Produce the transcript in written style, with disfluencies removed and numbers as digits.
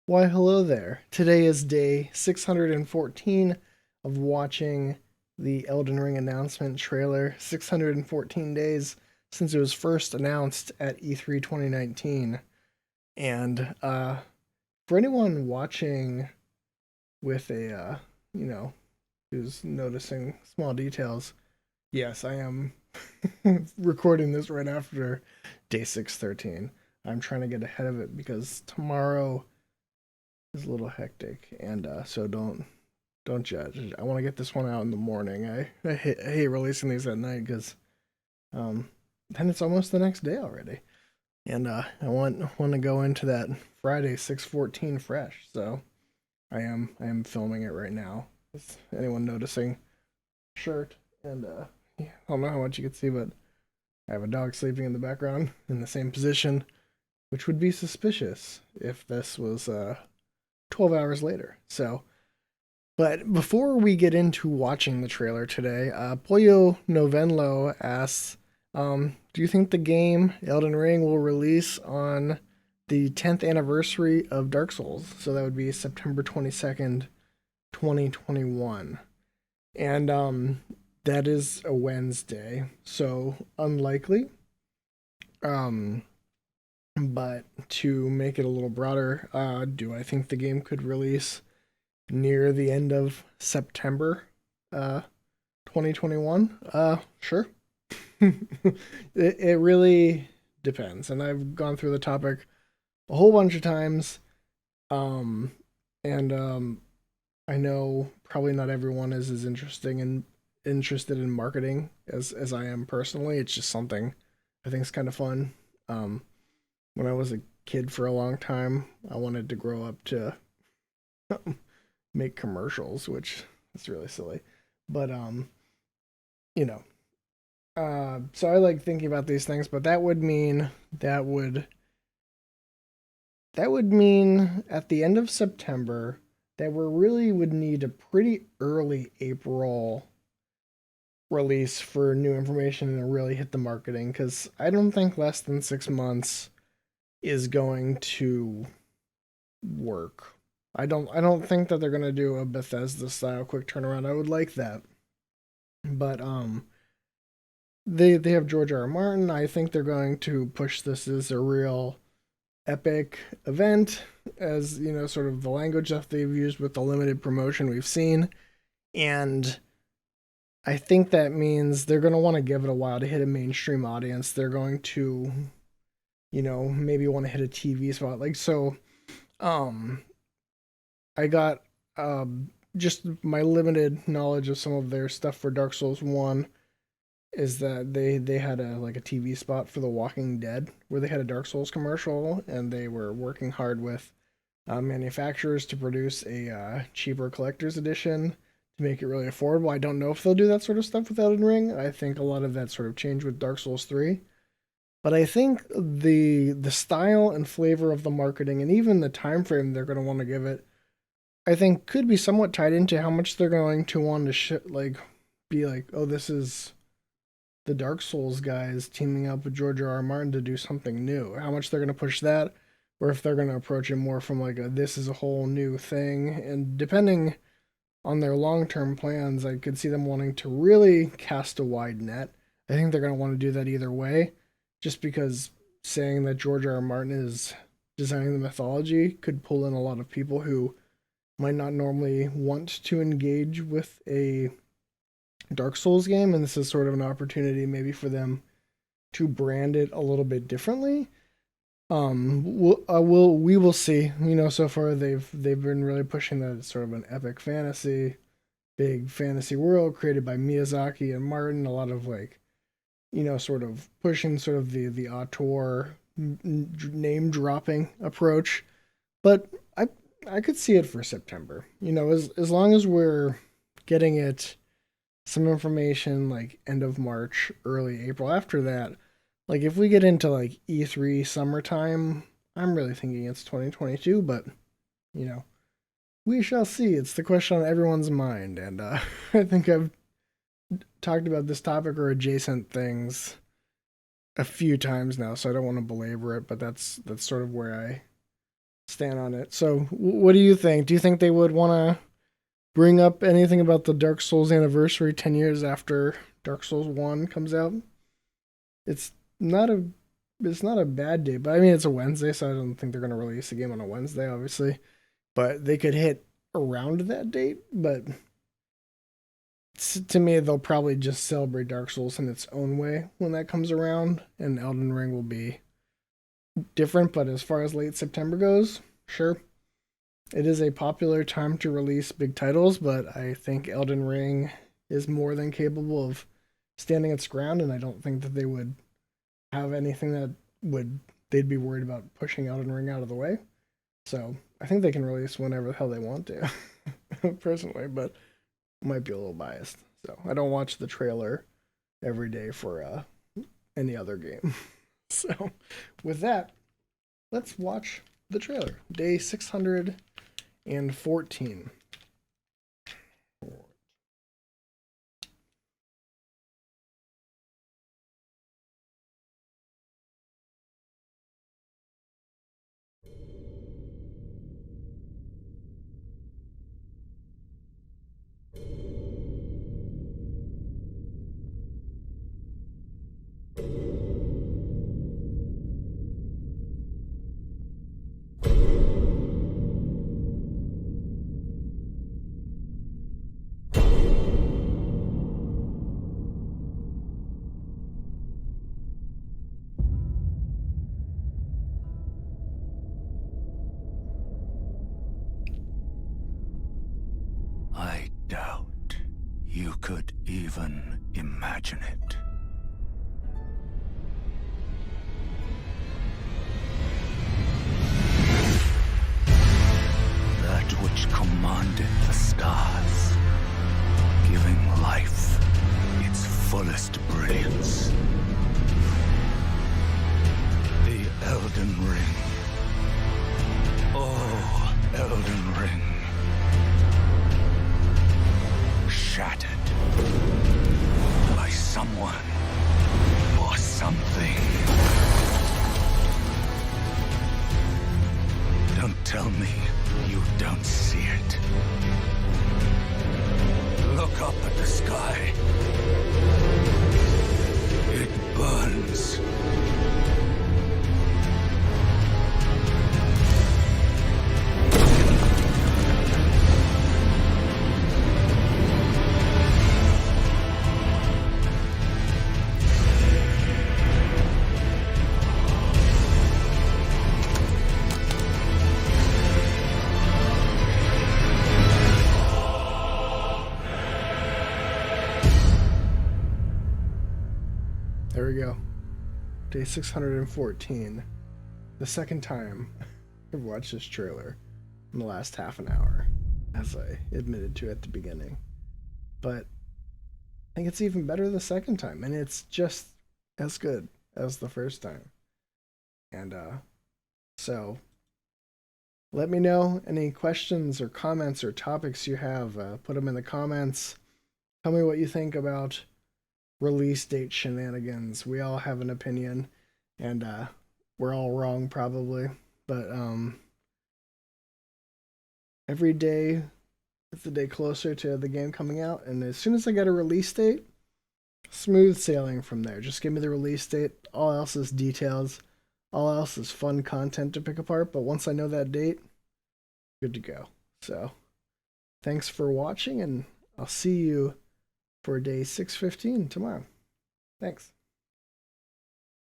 Why, hello there. Today is day 614 of watching the Elden Ring announcement trailer. 614 days since it was first announced at E3 2019. And for anyone watching with you know, who's noticing small details, yes, I am recording this right after day 613. I'm trying to get ahead of it because tomorrow is a little hectic, and so don't judge. I want to get this one out in the morning. I hate releasing these at night because um then it's almost the next day already, and I want to go into that Friday 614 fresh. So I am filming it right now. Is anyone noticing? Shirt and yeah, I don't know how much you can see, but I have a dog sleeping in the background in the same position, which would be suspicious if this was 12 hours later. So, but before we get into watching the trailer today, Pollo Novenlo asks, do you think the game Elden Ring will release on the 10th anniversary of Dark Souls? So that would be September 22nd, 2021. And that is a Wednesday, so unlikely. Um, but to make it a little broader, do I think the game could release near the end of September, uh, 2021? Sure. It really depends, and I've gone through the topic a whole bunch of times. Um, and I know probably not everyone is as interested in marketing as I am personally. It's just something I think is kind of fun. Um, when I was a kid for a long time, I wanted to grow up to make commercials, which is really silly. But you know, so I like thinking about these things, but that would mean at the end of September that we really would need a pretty early April release for new information and really hit the marketing because I don't think less than 6 months is going to work. I don't think that they're gonna do a Bethesda style quick turnaround. I would like that. But they have George R. R. Martin. I think they're going to push this as a real epic event, as you know, sort of the language that they've used with the limited promotion we've seen. And I think that means they're going to want to give it a while to hit a mainstream audience. They're going to, maybe want to hit a TV spot. Like, so, um, I got just my limited knowledge of some of their stuff for Dark Souls 1 is that they had a TV spot for The Walking Dead where they had a Dark Souls commercial and they were working hard with manufacturers to produce a cheaper collector's edition to make it really affordable. I don't know if they'll do that sort of stuff with Elden Ring. I think a lot of that sort of changed with Dark Souls 3. But I think the style and flavor of the marketing and even the time frame they're going to want to give it, I think could be somewhat tied into how much they're going to want to be like, oh, this is the Dark Souls guys teaming up with George R. R. Martin to do something new. How much they're going to push that, or if they're going to approach it more from like a this is a whole new thing. And depending on their long term plans, I could see them wanting to really cast a wide net. I think they're going to want to do that either way, just because saying that George R. R. Martin is designing the mythology could pull in a lot of people who might not normally want to engage with a Dark Souls game, and this is sort of an opportunity maybe for them to brand it a little bit differently. We will see. So far they've been really pushing that it's sort of an epic fantasy, big fantasy world created by Miyazaki and Martin. A lot of sort of pushing sort of the auteur name dropping approach, but I could see it for September. As long as we're getting it some information like end of March, early April. After that, like if we get into like E3 summertime, I'm really thinking it's 2022, but you know, we shall see. It's the question on everyone's mind, and I think I've talked about this topic or adjacent things a few times now, so I don't want to belabor it, but that's sort of where I stand on it. So, what do you think? Do you think they would want to bring up anything about the Dark Souls anniversary 10 years after Dark Souls 1 comes out? It's not a it's not a bad day, but I mean it's a Wednesday, so I don't think they're going to release a game on a Wednesday, obviously. But they could hit around that date, but to me they'll probably just celebrate Dark Souls in its own way when that comes around, and Elden Ring will be different. But as far as late September goes, sure. It is a popular time to release big titles, but I think Elden Ring is more than capable of standing its ground, and I don't think that they would have anything that would they'd be worried about pushing Elden Ring out of the way. So I think they can release whenever the hell they want to, personally, but I might be a little biased. So I don't watch the trailer every day for any other game. So with that, let's watch the trailer. Day 614. I doubt you could even imagine it. That which commanded the stars, giving life its fullest brilliance. The Elden Ring. Oh, Elden Ring. Shattered by someone or something. Don't tell me you don't see it. Look up at the sky. It burns. There we go. Day 614. The second time I've watched this trailer in the last half an hour, as I admitted to at the beginning. But I think it's even better the second time, and it's just as good as the first time. And so let me know any questions or comments or topics you have. Put them in the comments. Tell me what you think about release date shenanigans. We all have an opinion, and we're all wrong probably. But every day it's a day closer to the game coming out, and as soon as I get a release date, smooth sailing from there. Just give me the release date. All else is details. All else is fun content to pick apart. But once I know that date, good to go. So thanks for watching, and I'll see you for day 615 tomorrow. Thanks.